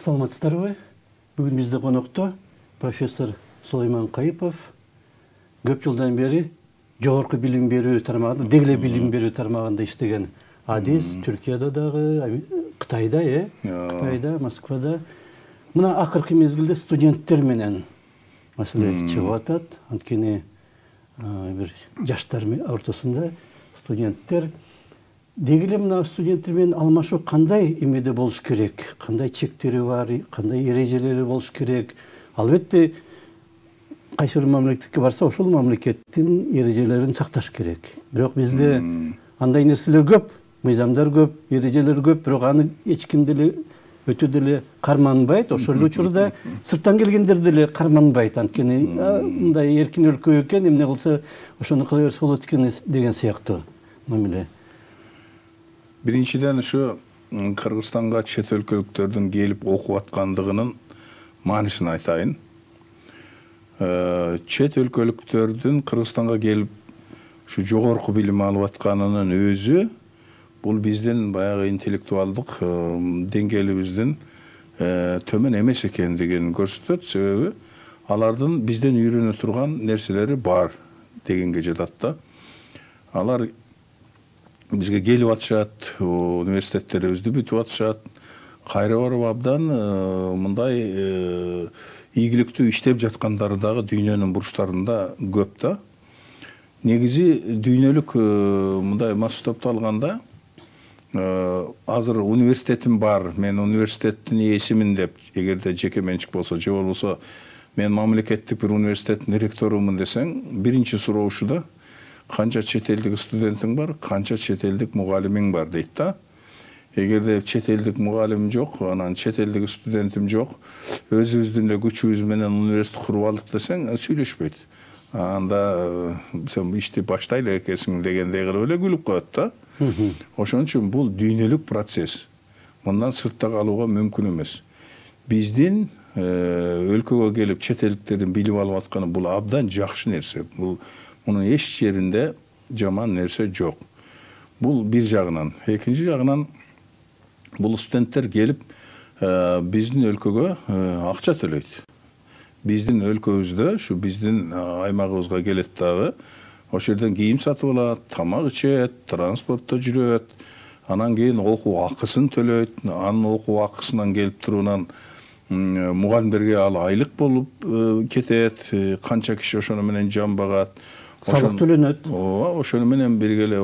Саламатсыздарбы? Бүгін бізде қонақта профессор Сулайман Кайыпов көп жылдан бері жоғарғы білім беру тармағында, дегеле білім беру тармағында иштеген адис, Түркияда дағы, Қытайда, Қытайда, Москвада. Мына ақырғы мезгілде студенттер менен мәселе чыгып атат. Анткени бир жаштар ортосунда студенттер дегеле мына студенттермен алмашуу кандай эмеде болуш керек, кандай чектери бар, кандай эрежелери болуш керек. Албетте кайсы бир мамлекетке барса, ошол мамлекеттин эрежелерин сакташ керек. Бирок бизде андай нерселер көп, мыйзамдар көп, эрежелер көп, бирок аны эч ким деле өтө деле карманбайт. Ошол учурда сырттан келгендер деле карманбайт. Анткени мындай эркин өлкө экен, эмне кылса ошону кыла берсе болот экен деген сыяктуу мамиле. Биринчиден ушу Кыргызстанга чет өлкөлүктөрдүн келип окуп аткандыгынын маанисин айтайын. Чет өлкөлүктөрдүн Кыргызстанга келип ушу жогорку билим алып атканынын өзү бул биздин баягы интеллектуалдык деңгээлибиздин төмөн эмес экендигин көрсөтөт. Себеби алардын бизден үйрөнө турган нерселери бар дегенге жатат да. Алар бизге келип атышат, университеттерибизди бүтүп атышат, кайра барып абдан мындай ийгиликтүү иштеп жаткандары дагы дүйнөнүн бурчтарында көп да. Негизи дүйнөлүк мындай масштабта алганда азыр университетим бар, мен университеттин ээсимин деп, эгерде жеке менчик болсо, же болбосо мен мамлекеттик бир университеттин ректорумун десең, биринчи суроо ушуда: канча чет элдик студентиң бар, канча чет элдик мугалимиң бар дейт да. Эгерде чет элдик мугалим жок, анан чет элдик студентим жок, өзүбүздүн эле күчүбүз менен университет куруп алдык десең, сүйлөшпөйт. Анда сен ишти баштай эле экенсиң дегендей кылып эле күлүп коет да. Ошон үчүн бул дүйнөлүк процесс. Мындан сыртта калууга мүмкүн эмес. Биздин өлкөгө келип чет элдиктердин билип алып атканы бул абдан жакшы нерсе. Мунун эч жеринде жаман нерсе жок. Бул бир жагынан. Экинчи жагынан бул студенттер келип биздин өлкөгө акча төлөйт. Биздин өлкөбүздө, ушу биздин аймагыбызга келет дагы, ошол жерден кийим сатып алат, тамак ичет, транспортто жүрөт, анан кийин окуу акысын төлөйт, анын окуу акысынан келип туруунан мугалимдерге ал айлык болуп кетет, канча киши ошону менен жан багат. Салык төлөнөт. Ошону менен биргеле,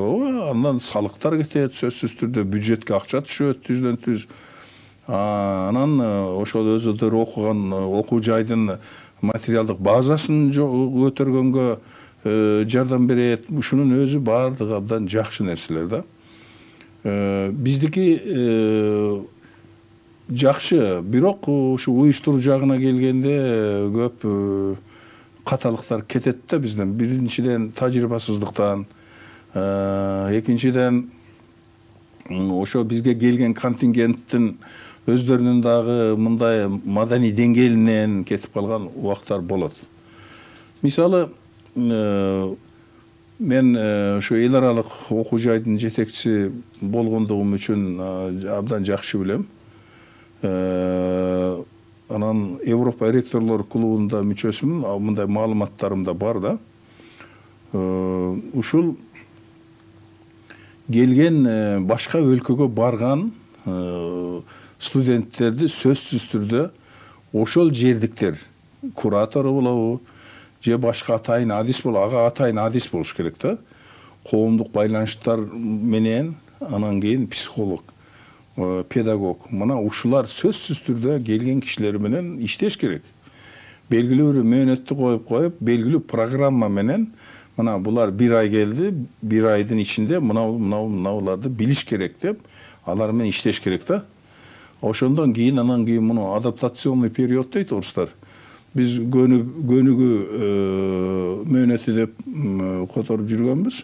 андан салыктар кетет, сөзсүз түрдө бюджетке акча түшөт, түздөн түз. Анан ошол өзүлөр окуган окуу жайдын материалдык базасын көтөргөнгө жардам берет. Ушунун өзү баардыгы абдан жакшы нерселер да. Биздики жакшы, бирок ушу уюштуруу жагына келгенде көп каталыктар кетет да бизден. Биринчиден тажрыйбасыздыктан, экинчиден ошо бизге келген контингенттин өздөрүнүн дагы мындай маданий деңгээлинен кетип калган убактар болот. Мисалы, мен ошо эл аралык окуу жайдын жетекчиси болгондугум үчүн абдан жакшы билем. Анан Европа ректорлор клубунда мүчөсүмүн, мындай маалыматтарым да бар да. Ушул келген башка өлкөгө барган студенттерди сөзсүз түрдө ошол жердиктер куратору болобу, же башка атайын адис болобу, ага атайын адис болуш керек да. Коомдук байланыштар менен, анан кийин психолог, педагог. Мына ушулар сөзсүз түрдө келген кишилер менен иштеш керек. Белгилүү бир мөөнөттү коюп, белгилүү программа менен, мына булар бир ай келди, бир айдын ичинде мынауларды билиш керек деп, алар менен иштеш керек да. Ошондон кийин, анан кийин муну адаптационный период дейт орустар. Биз көнүгүү мөөнөтү деп которуп жүргөнбүз.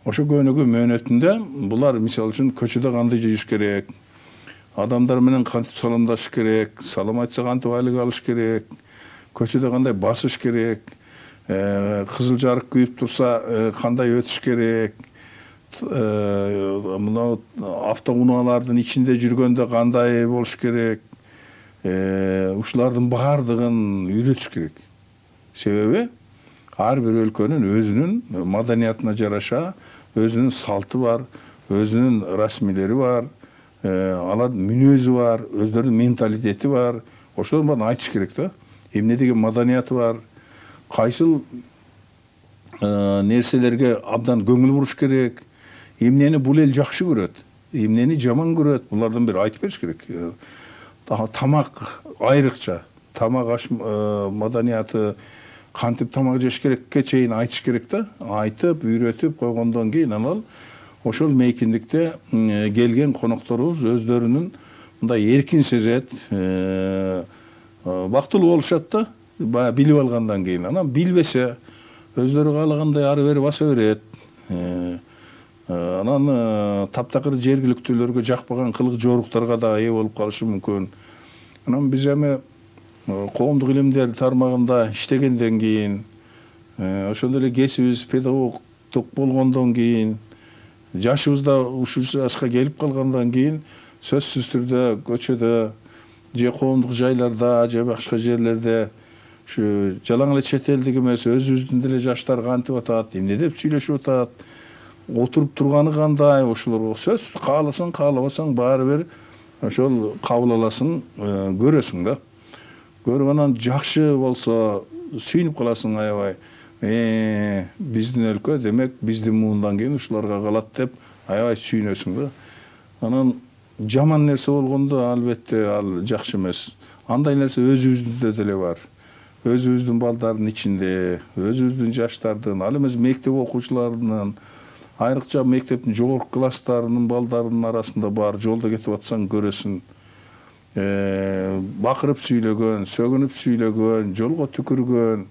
Ошо көнүгүү мөөнөтүндө булар мисалы үчүн көчөдө кандай жүрүш керек, адамдар менен кантип саламдашыш керек, салам айтса кантип айлык алыш керек, көчөдө кандай басыш керек, кызыл жарык күйүп турса кандай өтүш керек, мына автоунаалардын ичинде жүргөндө кандай болуш керек, ушулардын баардыгын үйрөтүш керек. Себеби ар бир өлкөнүн өзүнүн маданиятына жараша өзүнүн салты бар, өзүнүн расмилери бар, алардын мүнөзү бар, өздөрүнүн менталитети бар. Ошолордун баарын айтыш керек да. Эмне деген маданияты бар, кайсыл нерселерге абдан көңүл буруш керек, эмнени бул эл жакшы көрөт, эмнени жаман көрөт, булардын бир айтып бериш керек. Тамак айрыкча, тамак аш маданияты, кантип тамак жеш керекке чейин айтыш керек да. Айтып, үйрөтүп койгондон кийин анан ошол мейкиндикте келген конокторубуз өздөрүнүн мындай эркин сезет, бактылуу болушат да, баягы билип алгандан кийин. Анан билбесе өздөрү каалагандай ары бери баса берет. Анан таптакыр жергиликтүүлөргө жакпаган кылык жоруктарга да ээ болуп калышы мүмкүн. Анан биз эми коомдук илимдер тармагында иштегенден кийин, ошондой эле кесибибиз педагогдук болгондон кийин, жашыбыз да ушул жашка келип калгандан кийин сөзсүз түрдө көчөдө же коомдук жайларда же башка жерлерде ушу жалаң эле чет элдик эмес, өзүбүздүн деле жаштар кантип атат, эмне деп сүйлөшүп атат, отуруп турганы кандай, ошолорго сөз кааласаң каалабасаң баары бир ошол кабыл аласың, көрөсүң да. Көрүп анан жакшы болсо сүйүнүп каласың аябай. Биздин өлкө демек биздин муундан кийин ушуларга калат деп аябай сүйүнөсүң да. Анан жаман нерсе болгондо албетте ал жакшы эмес. Андай нерсе өзүбүздүндө деле бар. Өзүбүздүн балдардын ичинде, өзүбүздүн жаштардын, ал эмес мектеп окуучуларынын, айрыкча мектептин жогорку класстарынын балдарынын арасында бар. Жолдо кетип атсаң көрөсүң. Бакырып сүйлөгөн, сөгүнүп сүйлөгөн, жолго түкүргөн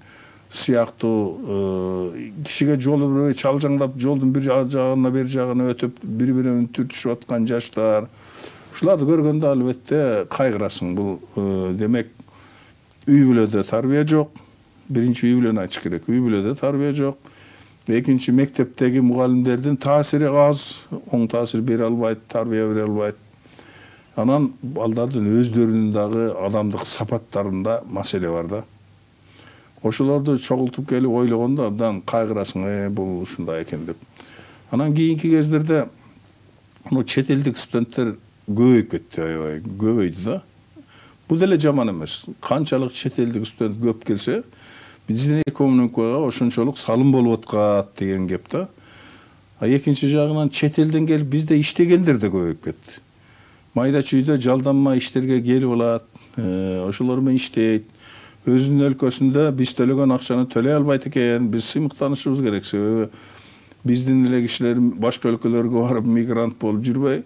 сыяктуу кишиге жол бербей чалжаңдап жолдун бир жагына бир жагына өтүп бири-бирин түртүшүп аткан жаштар. Ушуларды көргөндө албетте кайгырасың. Бул демек үй бүлөдө тарбия жок. Биринчи үй бүлөнү айтыш керек. Үй бүлөдө тарбия жок. Экинчи мектептеги мугалимдердин таасири аз, оң таасир бере албайт, тарбия бере албайт. Анан балдардын өздөрүнүн дагы адамдык сапаттарында маселе бар да. Ошолорду чогултуп келип ойлогондо абдан кайгырасың, бул ушундай экен деп. Анан кийинки кездерде чет элдик студенттер көбөйүп кетти, аябай көбөйдү да. Бул деле жаман эмес. Канчалык чет элдик студент көп келсе, биздин экономикага ошончолук салым болуп аткат деген кеп да. Экинчи жагынан чет элден келип бизде иштегендер да көбөйүп кетти. Майда чүйдө жалданма иштерге келип алат, ошолор менен иштейт. Өзүнүн өлкөсүндө биз төлөгөн акчаны төлөй албайт экен. Биз сыймыктанышыбыз керек. Себеби биздин эле кишилер башка өлкөлөргө барып мигрант болуп жүрбөй,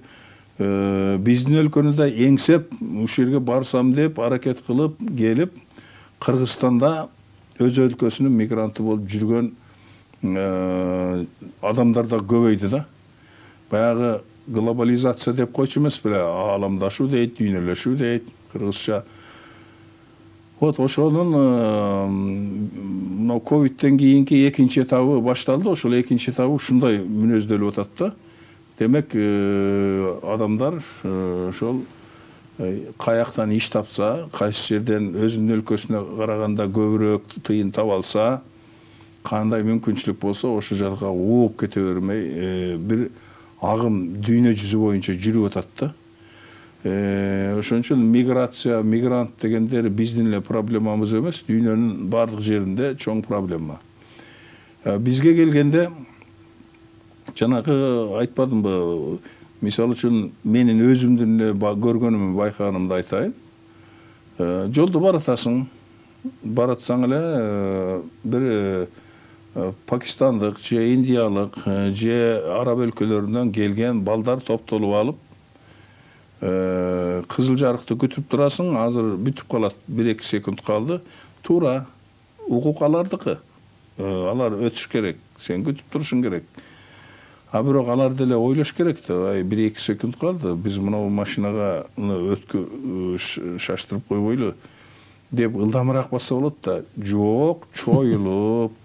биздин өлкөнү да эңсеп, ушул жерге барсам деп аракет кылып келип, Кыргызстанда өз өлкөсүнүн мигранты болуп жүргөн адамдар да көбөйдү да. Баягы глобализация деп койчу эмес беле, ааламдашуу дейт, дүйнөлөшүү дейт, кыргызча. Вот ошонун мына ковидтен кийинки экинчи этабы башталды. Ошол экинчи этабы ушундай мүнөздөлүп атат да. Демек адамдар ошол каяктан иш тапса, кайсы жерден өзүнүн өлкөсүнө караганда көбүрөөк тыйын таба алса, кандай мүмкүнчүлүк болсо ошол жака ооп кете бермей, бир агым дүйнө жүзү боюнча жүрүп атат да. Ошон үчүн миграция, мигрант дегендер биздин эле проблемабыз эмес, дүйнөнүн бардык жеринде чоң проблема. Бизге келгенде жанагы айтпадымбы, мисалы үчүн менин өзүмдүн эле көргөнүмдү байкаганымды айтайын. Жолдо баратасың, баратсаң эле бир пакистандык же индиялык же араб өлкөлөрүнөн келген балдар топтолуп алып, кызыл жарыкты күтүп турасың, азыр бүтүп калат, 1-2 секунд калды. Туура, укук алардыкы. Алар өтүш керек, сен күтүп турушуң керек. А бирок алар деле ойлош керек да, 1-2 секунд калды, биз мына машинага шаштырып койбойлу деп ылдамыраак басса болот да. Жок, чоюлуп.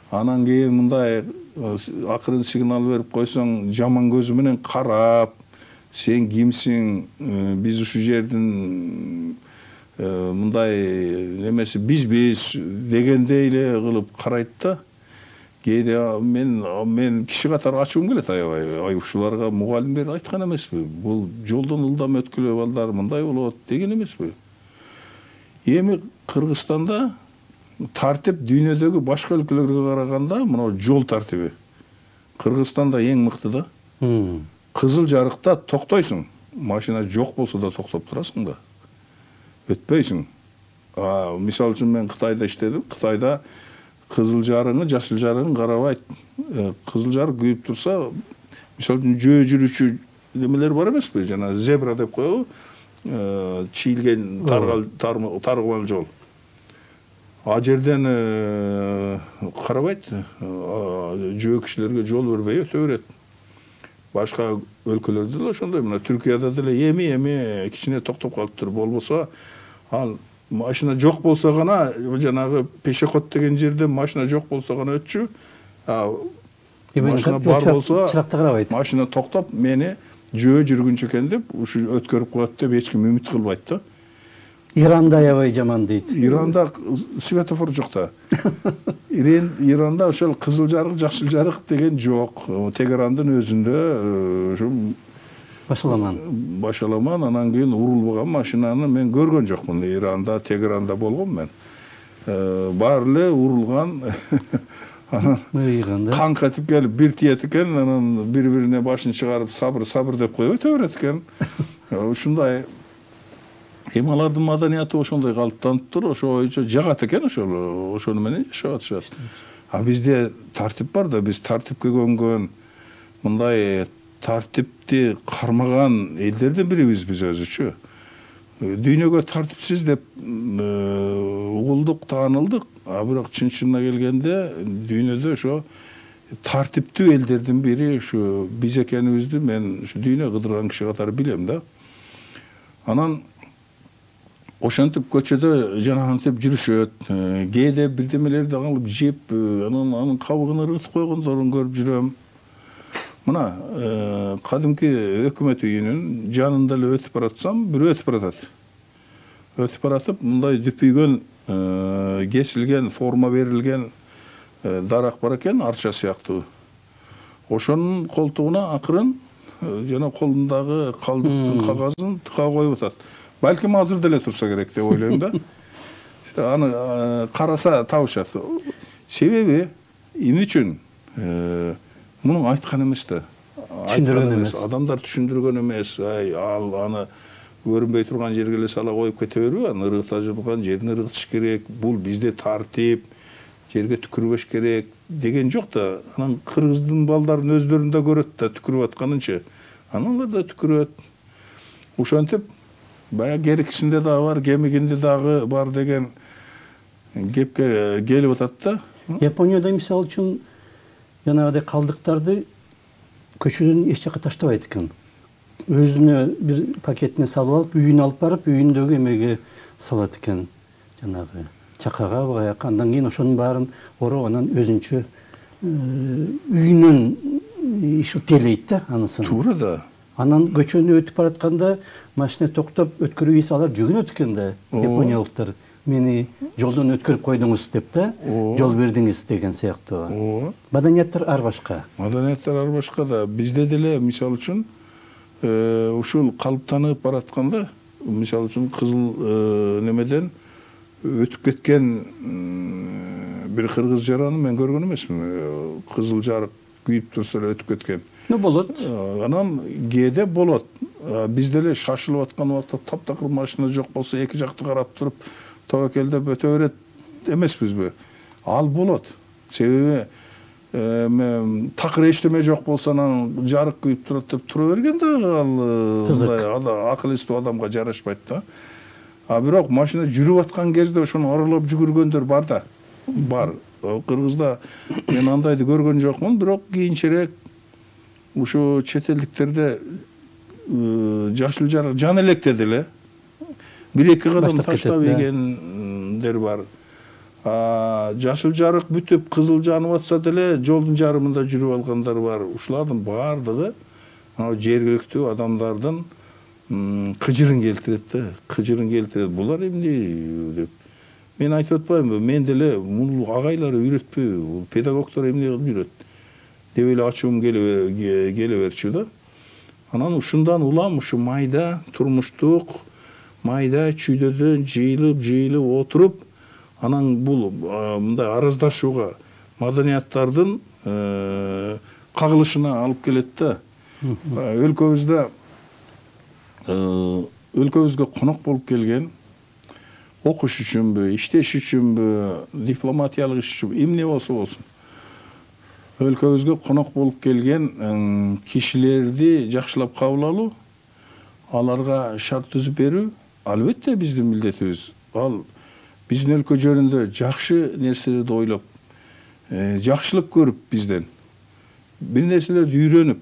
Анан кийин мындай акырын сигнал берип койсоң, жаман көзү менен карап, сен кимсиң, биз ушул жердин мындай немеси биз дегендей эле кылып карайт да. Кээде мен киши катары ачуум келет аябай. Ушуларга мугалимдер айткан эмеспи? Бул жолдон ылдам өткүлө балдар мындай болот деген эмеспи? Эми Кыргызстанда тартип дүйнөдөгү башка өлкөлөргө караганда мына жол тартиби Кыргызстанда эң мыкты да. Кызыл жарыкта токтойсуң. Машина жок болсо да токтоп турасың да. Өтпөйсүң. Мисалы үчүн мен Кытайда иштедим. Кытайда кызыл жарыгы, жашыл жарыгын карабайт. Кызыл жарык күйүп турса, мисалы үчүн жөө жүрүүчү немелер бар эмеспи? Жана зебра деп коебу. Чийилген таргымал жол. А жерден карабайт. Жөө кишилерге жол бербей өтө берет. Башка өлкөлөрдө да ошондой. Мына Түркияда деле эми кичине токтоп калыптыр. Болбосо ал машина жок болсо гана жанагы пешеход деген жерде машина жок болсо гана өтчү. Машина бар болсо машина токтоп мени жөө жүргүнчү экен деп ушу өткөрүп коет деп эч ким үмүт кылбайт да. Иранда аябай жаман дейт. Иранда светофор жок да. Иранда ошол кызыл жарык, жашыл жарык деген жок. Тегерандын өзүндө ушу башаламан анан кийин урулбаган машинаны мен көргөн жокмун. Иранда, Тегеранда болгом мен. Баары эле урулган. Кан катып келип бир тиет экен, анан бири-бирине башын чыгарып сабыр деп коюп өтө берет экен. Ушундай эми алардын маданияты ошондой калыптаныптыр, ошо боюнча жагат экен ошону менен жашап атышат. Бизде тартип бар да, биз тартипке көнгөн, мындай тартипти кармаган элдердин бирибиз биз өзүчү. Дүйнөгө тартипсиз деп угулдук, таанылдык, бирок чын-чынына келгенде дүйнөдө ошо тартиптүү элдердин бири ушу биз экенибизди мен ушу дүйнө кыдырган киши катары билем да. Анан ошентип көчөдө жанагынтип жүрүшөт. Кээде бирдемелерди алып жеп, анын кабыгын ыргытып койгондорун көрүп жүрөм. Мына кадимки өкмөт үйүнүн жанында эле өтүп баратсам, бирөө өтүп баратат. Өтүп баратып, мындай дүпүйгөн, кесилген, форма берилген дарак бар экен, арча сыяктуу. Ошонун колтугуна акырын жана колундагы калдыктын кагазын тыка коюп атат. Балким азыр деле турса керек деп ойлойм да. Аны караса табышат. Себеби эмне үчүн? Муну айткан эмес да. Айткан эмес, адамдар түшүндүргөн эмес. Ал аны көрүнбөй турган жерге эле сала коюп кете бербей, аны ыргыта жылган жерин ыргытыш керек. Бул бизде тартип, жерге түкүрбөш керек деген жок да. Анан кыргыздын балдарын өздөрүн да көрөт да түкүрүп атканынчы. Анан да түкүрөт. Ошентип баягы керексинде дагы бар, кемигинде дагы бар деген кепке келип атат да. Японияда мисалы үчүн жанагыдай калдыктарды көчөдөн эч жака таштабайт экен. Өзүнө бир пакетине салып алып, үйүнө алып барып, үйүндөгү эмеге салат экен. Жанагы чакага, баягы андан кийин ошонун баарын ороп, анан өзүнчө үйүнөн телейт да анысын. Туура да. Анан көчөнү өтүп баратканда машина токтоп өткөрүү иси алар жүгүнөт экен да. Япониялыктар мени жолдон өткөрүп койдуңуз деп да, жол бердиңиз деген сыяктуу. Маданияттар ар башка. Маданияттар ар башка да. Бизде деле мисалы үчүн ушул калыптанып баратканда, мисалы үчүн кызыл немеден өтүп кеткен бир кыргыз жараны мен көргөн эмесмин. Кызыл жарык күйүп турса эле өтүп кеткен. Болот. Анан кээде болот. Бизде эле шашылып аткан убакта таптакыр машина жок болсо эки жакты карап туруп тобокелдеп өтө берет эмеспизби? Ал болот. Себеби такыр эчтеме жок болсо анан жарык күйүп турат деп тура берген да, ал акыл эстүү адамга жарашпайт да. Бирок машина жүрүп аткан кезде ошону аралап жүгүргөндөр бар да. Бар. Кыргызда мен андайды көргөн жокмун, бирок кийинчерээк ушу чет элдиктерде жашыл жарык жан электе деле бир-эки кадам таштап ийгендер бар. Жашыл жарык бүтүп кызыл жанып атса деле жолдун жарымында жүрүп алгандар бар. Ушулардын баардыгы жергиликтүү адамдардын кыжырын келтирет да, кыжырын келтирет. Булар эмне деп. Мен айтып атпаймынбы, мен деле муну агайлар үйрөтпөйбү, педагогдор эмне кылып үйрөт деп эле ачуум келе берчү да. Анан ушундан улам ушу майда турмуштук майда чүйдөдөн жыйылып отуруп, анан бул мындай араздашууга, маданияттардын кагылышына алып келет да. Өлкөбүзгө конок болуп келген, окуш үчүнбү, иштеш үчүнбү, дипломатиялык иш үчүнбү, эмне болсо болсун, өлкөбүзгө конок болуп келген кишилерди жакшылап кабыл алуу, аларга шарт түзүп берүү албетте биздин милдетибиз. Ал биздин өлкө жөнүндө жакшы нерселерди ойлоп, жакшылык көрүп бизден бир нерселерди үйрөнүп,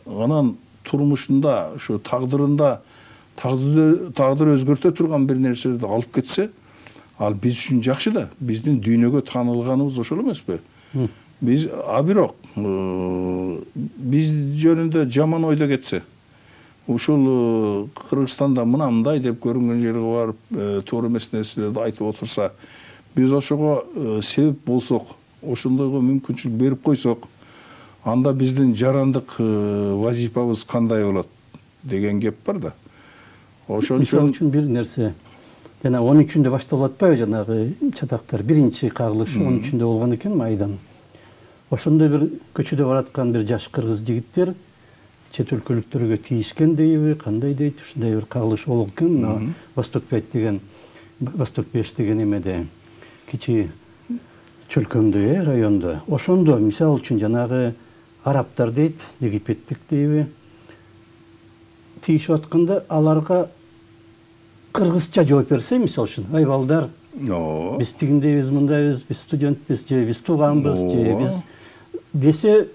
анан турмушунда, ушу тагдыр өзгөртө турган бир нерселерди алып кетсе, ал биз үчүн жакшы да. Биздин дүйнөгө таанылганыбыз ошол эмеспи? Биз бирок биз жөнүндө жаман ойдо кетсе, ушул Кыргызстанда мындай деп көрүнгөн жерге барып, туура эмес нерселерди айтып отурса, биз ошого себеп болсок, ошондойго мүмкүнчүлүк берип койсок, анда биздин жарандык вазифабыз кандай болот деген кеп бар да. Ошон үчүн бир нерсе, жана 13-үндө башталып атпайбы жанагы чатактар, биринчи кагылыш 13-үндө болгон экен майдан. Ошондой бир көчөдө бараткан бир жаш кыргыз жигиттер чет өлкөлүктөргө тийишкен дейби, кандай дейт, ушундай бир кагылыш болуп экен. Восток 5 деген эмеде, кичи чөлкөмдө райондо. Ошондо мисал үчүн жанагы арабтар дейт, египеттик дейби, тийишип атканда аларга кыргызча жооп берсе, мисал үчүн, ай балдар, биз тигиндейбиз, мындайбыз, биз студентпиз, же биз тууганбыз, же биз десе,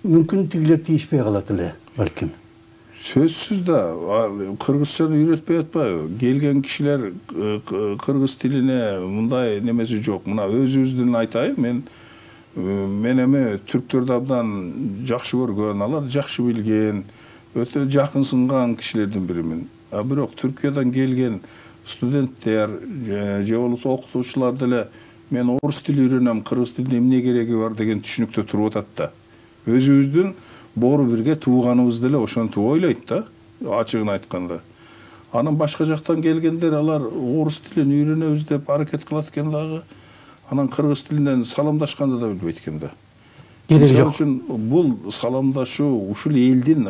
мүмкүн тигилер тийишпей калат эле, балким. Сөзсүз да, кыргызчаны үйрөтпөй атпайбы? Келген кишилер кыргыз тилине мындай немеси жок. Мына өзүбүздүн айтайын, мен эми түрктөрдү абдан жакшы көргөн, алар жакшы билген, өтө жакын сынган кишилердин биримин. Бирок Түркиядан келген студенттер же болбосо окутуучулар деле мен орус тили үйрөнөм, кыргыз тилине эмне кереги бар деген түшүнүктө туруп атат да. Өзүбүздүн боору бирге тууганыбыз деле ошентип ойлойт да, ачыгын айтканда. Анан башка жактан келгендер алар орус тилин үйрөнөбүз деп аракет кылат экен дагы. Анан кыргыз тилинен саламдашканды да билбейт экен да. Мисалы үчүн бул саламдашуу ушул элдин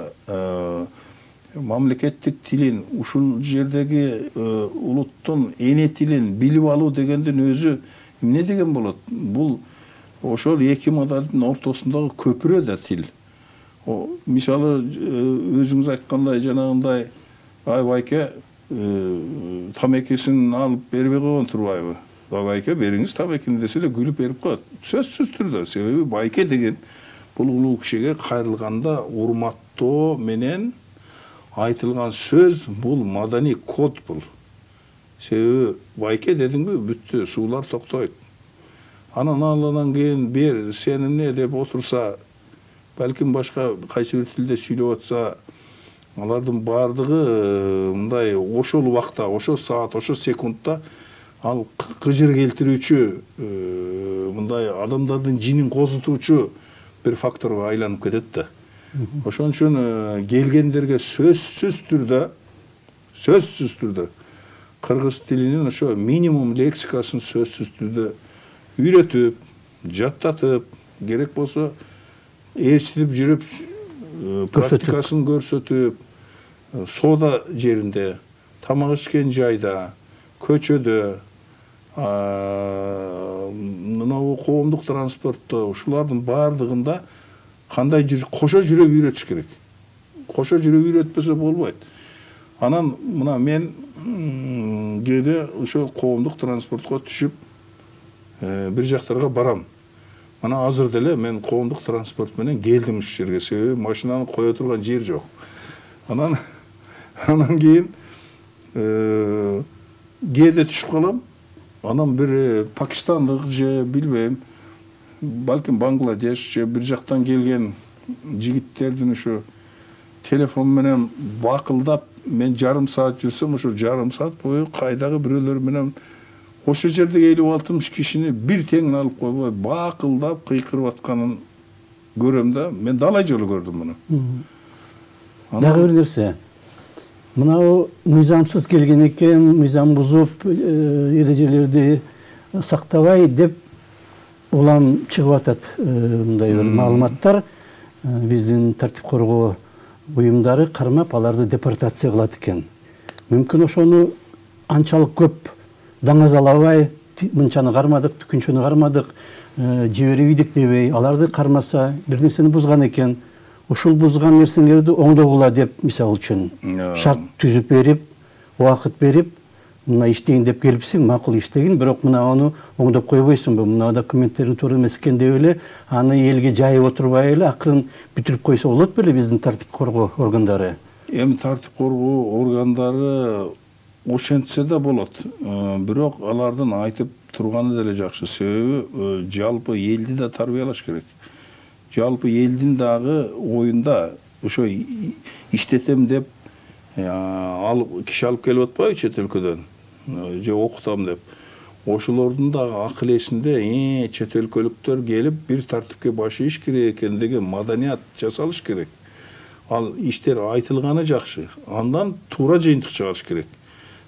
мамлекеттик тилин, ушул жердеги улуттун эне тилин билип алуу дегендин өзү эмне деген болот? Бул ошол эки мададын ортосундагы көпүрө да тил. Мисалы өзүңүз айткандай жанагындай, ай байке тамекисин алып бербей койгон турбайбы? Байке бериңиз тамекини десе эле күлүп берип коет. Сөзсүз түрдө, себеби байке деген бул улуу кишиге кайрылганда урматтоо менен айтылган сөз, бул маданий код бул. Себеби байке дедиңби бүттү, суулар токтойт. Анан кийин бер сен эмне деп отурса, балким башка кайсы бир тилде сүйлөп атса, алардын баардыгы мындай ошол убакта, ошол саат, ошол секундта ал кыжыр келтирүүчү, мындай адамдардын жинин козутуучу бир факторго айланып кетет да. Ошон үчүн келгендерге сөзсүз түрдө кыргыз тилинин ошо минимум лексикасын сөзсүз түрдө үйрөтүп, жаттатып, керек болсо ээрчитип жүрүп, практикасын көрсөтүп, соода жеринде, тамак ичкен жайда, көчөдө, мынау коомдук транспортто, ушулардын баардыгында кандай кошо жүрүп үйрөтүш керек. Кошо жүрүп үйрөтпөсө болбойт. Анан мына мен кээде ошол коомдук транспортко түшүп бир жактарга барам. Мына азыр деле мен коомдук транспорт менен келдим ушул жерге, себеби машинаны кое турган жер жок. Анан кийин кээде түшүп калам. Анан бир пакистандык же билбейм, балким Бангладеш же бир жактан келген жигиттердин ушу телефон менен бакылдап мен жарым саат жүрсөм ошо жарым саат бою кайдагы бирөөлөр менен ошо жердеги 50-60 кишини бир теңин алып койбой бакылдап кыйкырып атканын көрөм да. Мен далай жолу көрдүм муну. Дагы бир нерсе. Мынау мыйзамсыз келген экен, мыйзам бузуп, эрежелерди сактабай деп улам чыгып атат мындай бир маалыматтар. Биздин тартип коргоо буюмдары кармап, аларды депортация кылат экен. Мүмкүн ошону анчалык көп даңазалабай, мынчаны кармадык, түкүнчөнү кармадык, жиберип ийдик дебей, аларды кармаса, бир нерсени бузган экен. Ушул бузган нерселерди оңдогула деп, мисалы үчүн, шарт түзүп берип, убакыт берип, мына иштейин деп келипсиң, макул иштегин, бирок мына аны оңдоп койбойсуңбу, мына документтериң туура эмес экен деп эле, аны элге жайып отурбай эле акырын бүтүрүп койсо болот беле биздин тартип коргоо органдары? Эми тартип коргоо органдары ошентсе да болот. Бирок алардын айтып турганы деле жакшы. Себеби жалпы элди да тарбиялаш керек. Жалпы элдин дагы оюнда ошо иштетем деп киши алып келип атпайбы чет өлкөдөн, же окутам деп. Ошолордун дагы акыл эсинде чет өлкөлүктөр келип бир тартипке баш ийиш керек экен деген маданият жасалыш керек. Ал иштер айтылганы жакшы. Андан туура жыйынтык чыгарыш керек.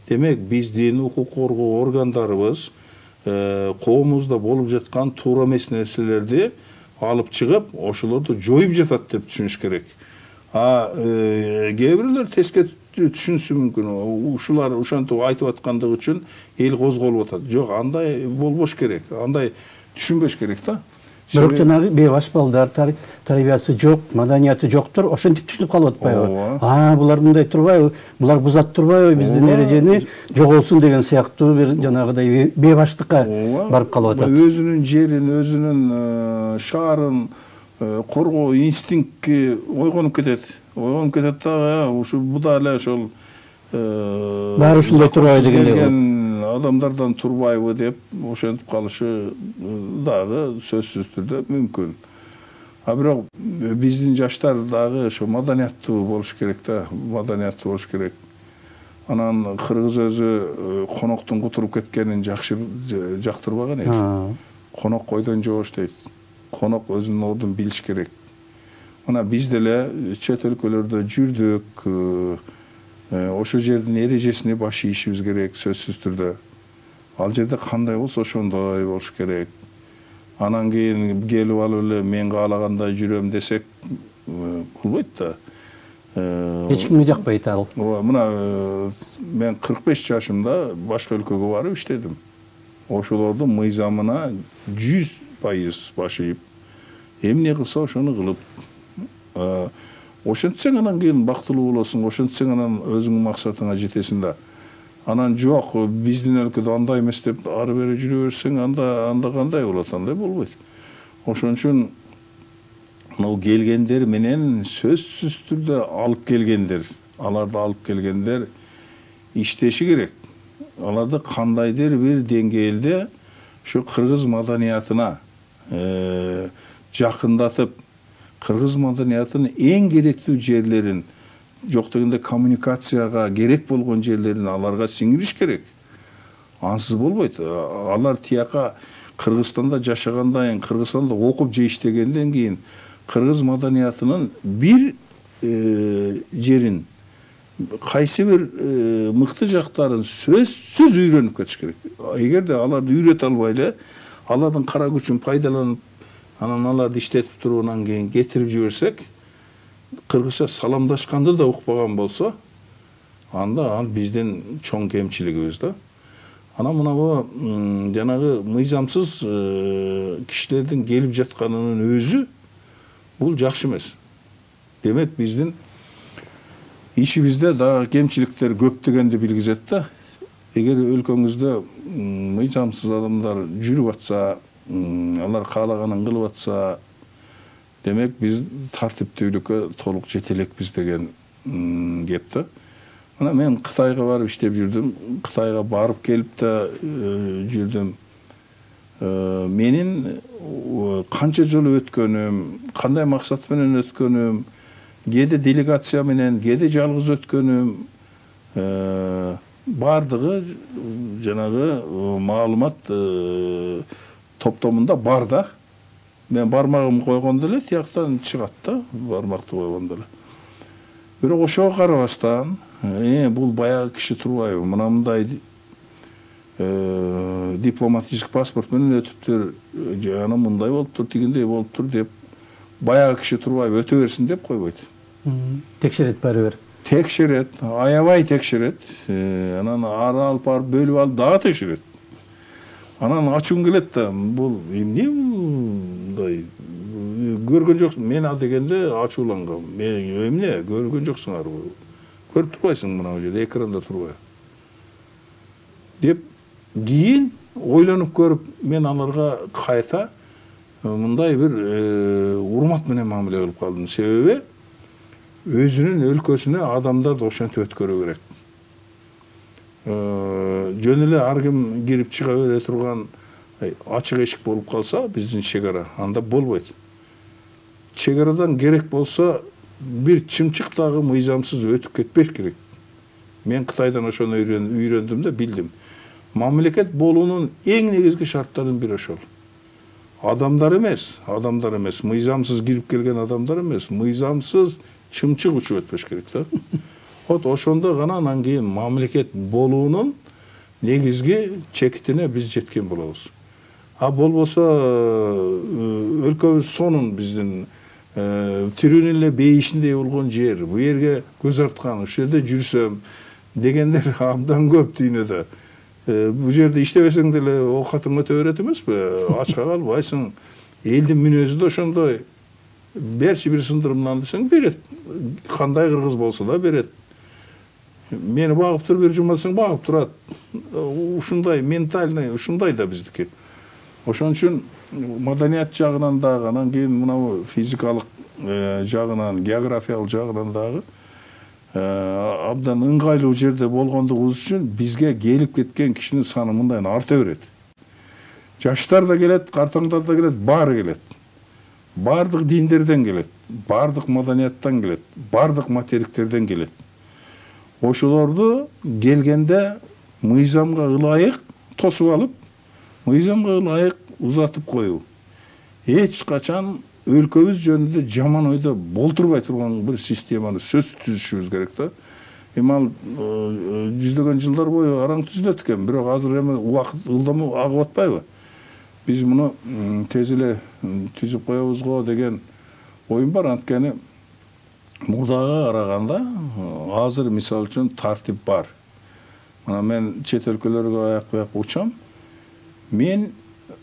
Демек биздин укук коргоо органдарыбыз коомубузда болуп жаткан туура эмес нерселерди алып чыгып, ошолорду жоюп жатат деп түшүнүш керек. Кээ бирлер теске түшүнсү мүмкүн. Ушулар ошентип айтып аткандыгы үчүн эл козголуп атат. Жок, андай болбош керек. Андай түшүнбөш керек да. Бирок жанагы бейбаш балдар, тарбиясы жок, маданияты жоктор, ошентип түшүнүп калып атпайбы? Булар мындай турбайбы? Булар бузат турбайбы биздин эрежени, жоголсун деген сыяктуу бир жанагыдай бейбаштыкка барып калып атат. Өзүнүн жерин, өзүнүн шаарын коргоо инстинктке ойгонуп кетет. Ойгонуп кетет да, ушу буда эле ошол баары ушундай турбайбы дегендей адамдардан турбайбы деп ошентип калышы дагы сөзсүз түрдө мүмкүн. Бирок биздин жаштар дагы ошо маданияттуу болуш керек да, маданияттуу болуш керек. Анан кыргыз өзү коноктун кутуруп кеткенин жактырбаган экен. Конок койдон жоош дейт. Конок өзүнүн ордун билиш керек. Мына биз деле чет өлкөлөрдө жүрдүк. Ошо жердин эрежесине баш ийишибиз керек сөзсүз түрдө. Ал жерде кандай болсо ошондой болуш керек. Анан кийин келип алып эле мен каалагандай жүрөм десек болбойт да. Эч кимге жакпайт ал. Мына мен 45 жашымда башка өлкөгө барып иштедим. Ошолордун мыйзамына 100% баш ийип, эмне кылса ошону кылып, ошентсең анан кийин бактылуу болосуң, ошентсең анан өзүңдүн максатыңа жетесиң да. Анан жок, биздин өлкөдө андай эмес деп ары бери жүрө берсең, анда кандай болот? Андай болбойт. Ошон үчүн мына келгендер менен сөзсүз түрдө алып келгендер, аларды алып келгендер иштеши керек. Аларды кандайдыр бир деңгээлде ушу кыргыз маданиятына жакындатып, кыргыз маданиятынын эң керектүү жерлерин, жок дегенде коммуникацияга керек болгон жерлерин аларга сиңириш керек. Ансыз болбойт. Алар тияка Кыргызстанда жашагандан, Кыргызстанда окуп же иштегенден кийин кыргыз маданиятынын бир жерин, кайсы бир мыкты жактарын сөзсүз үйрөнүп кетиш керек. Эгерде аларды үйрөтө албай эле, алардын кара күчүн пайдаланып, анан аларды иштетип тургандан кийин кетирип жиберсек, кыргызча саламдашканды да укпаган болсо, анда ал биздин чоң кемчилигибиз да. Анан мына жанагы мыйзамсыз кишилердин келип жатканынын өзү бул жакшы эмес. Демек биздин ишибизде дагы кемчиликтер көп дегенди билгизет да. Эгер өлкөңүздө мыйзамсыз адамдар жүрүп атса, алар каалаганын кылып атса, демек биз тартиптүүлүккө толук жете элекпиз деген кеп да. Мына мен Кытайга барып иштеп жүрдүм. Кытайга барып келип да жүрдүм. Менин канча жолу өткөнүм, кандай максат менен өткөнүм, кээде делегация менен, кээде жалгыз өткөнүм, бардыгы жанагы маалымат топтомунда бар да. Мен бармагымды койгондо эле тияктан чыгат да, бармакты койгондо эле. Бирок ошого карабастан, бул баягы киши турбайбы, мына мындай дипломатический паспорт менен өтүптүр, жана мындай болуптур, тигиндей болуптур деп, баягы киши турбайбы, өтө берсин деп койбойт. Текшерет баары бир. Текшерет, аябай текшерет. Анан ары алып барып бөлүп алып дагы текшерет. Анан ачуң келет да, бул эмне мындай көргөн жоксуң, мен ал дегенде ачуулангам. Мен эмне көргөн жоксуңар? Көрүп турбайсың мына жерде экранда турбай. Деп кийин ойлонуп көрүп, мен аларга кайта мындай бир урмат менен мамиле кылып калдым. Себеби өзүнүн өлкөсүнө адамдарды ошентип өткөрө керек. Жөн эле ар ким кирип чыга бере турган ачык эшик болуп калса, биздин чек ара, анда болбойт. Чек арадан керек болсо бир чымчык дагы мыйзамсыз өтүп кетпеш керек. Мен Кытайдан ошону үйрөндүм да билдим. Мамлекет болуунун эң негизги шарттарынын бири ошол. Адамдар эмес, мыйзамсыз кирип келген адамдар эмес, мыйзамсыз чымчык учуп өтпөш керек да. Вот ошондо гана анан кийин мамлекет болуунун негизги чекитине биз жеткен болобуз. А болбосо өлкөбүз сонун биздин тирүүнүн эле бейишиндей болгон жер, бу жерге көз арткан, ушул жерде жүрсөм дегендер абдан көп дүйнөдө. Бу жерде иштебесең деле оокатың өтө берет эмеспи? Ачка калбайсың. Элдин мүнөзү да ошондой. Берчи бир сындырымдан десең берет. Кандай кыргыз болсо да берет. Мени багып туруп бир жума десең багып турат. Ушундай ментальный, ушундай да биздики. Ошон үчүн маданият жагынан дагы, анан кийин мына физикалык жагынан, географиялык жагынан дагы абдан ыңгайлуу жерде болгондугубуз үчүн бизге келип кеткен кишинин саны мындайын арта берет. Жаштар да келет, картаңдар да келет, баары келет. Бардык диндерден келет, бардык маданияттан келет, бардык материктерден келет. Ошолорду келгенде мыйзамга ылайык тосуп алып, мыйзамга ылайык узатып коюу. Эч качан өлкөбүз жөнүндө жаман ойдо болтурбай турган бир системаны сөзсүз түзүшүбүз керек да. Ал жүздөгөн жылдар бою араң түзүлөт экен, бирок азыр эми убакыт ылдамы агып атпайбы? Биз муну тез эле түзүп коебуз го деген оюм бар. Анткени мурдага караганда азыр мисалы үчүн тартип бар. Мына мен чет өлкөлөргө аяк учам. Мен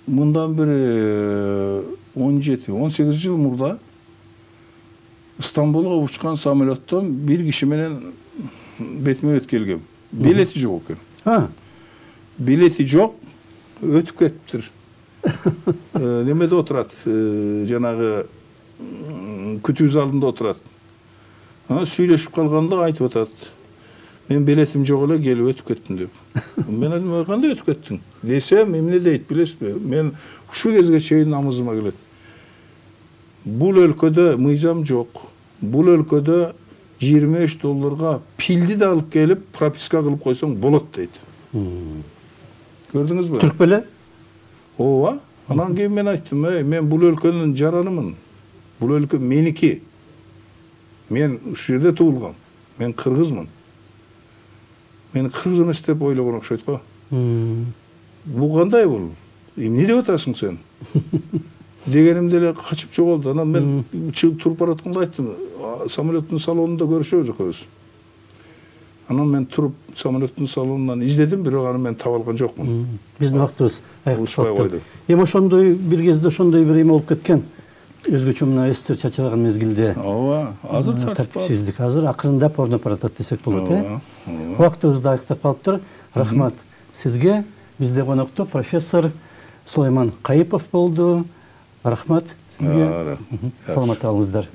мындан бир 17-18 жыл мурда Стамбулга учкан самолеттон бир киши менен бетме бет келгем. Билети жок экен. Билети жок, өтүп кетиптир. Немеде отурат, жанагы күтүү залында отурат. Сүйлөшүп калганда айтып атат. Мен билетим жок эле, келип өтүп кеттим деп. Мен айттым, кандай өтүп кеттиң? Десем, эмне дейт билесизби? Мен ушул кезге чейин намызыма келет. Бул өлкөдө мыйзам жок. Бул өлкөдө $25 пилди да алып келип, прописка кылып койсоң болот дейт. Көрдүңүзбү? Түрк беле? Ооба. Анан кийин мен айттым, мен бул өлкөнүн жаранымын. Бул өлкө меники. Мен ушул жерде туулгам. Мен кыргызмын. Мен кыргыз эмес деп ойлогон окшойт го. Бул кандай бул? Эмне деп атасың сен? Дегенимде эле качып жоголду. Анан мен чыгып туруп баратканда айттым, самолеттун салонунда көрүшөбүз экөөбүз. Анан мен туруп самолеттун салонунан издедим, бирок аны мен таба алган жокмун. Биздин вактыбыз ушпай койду. Эми ошондой бир кезде ошондой бир эме болуп кеткен. Өзгөчө мына СССР чачыраган мезгилде. Ооба, азыр тартипсиздик. Азыр акырындап орноп баратат десек болот, Вактыбыз да аяктап калыптыр. Рахмат сизге. Бизде конокто профессор Сулайман Кайыпов болду. Рахмат сизге. Саламат болуңуздар.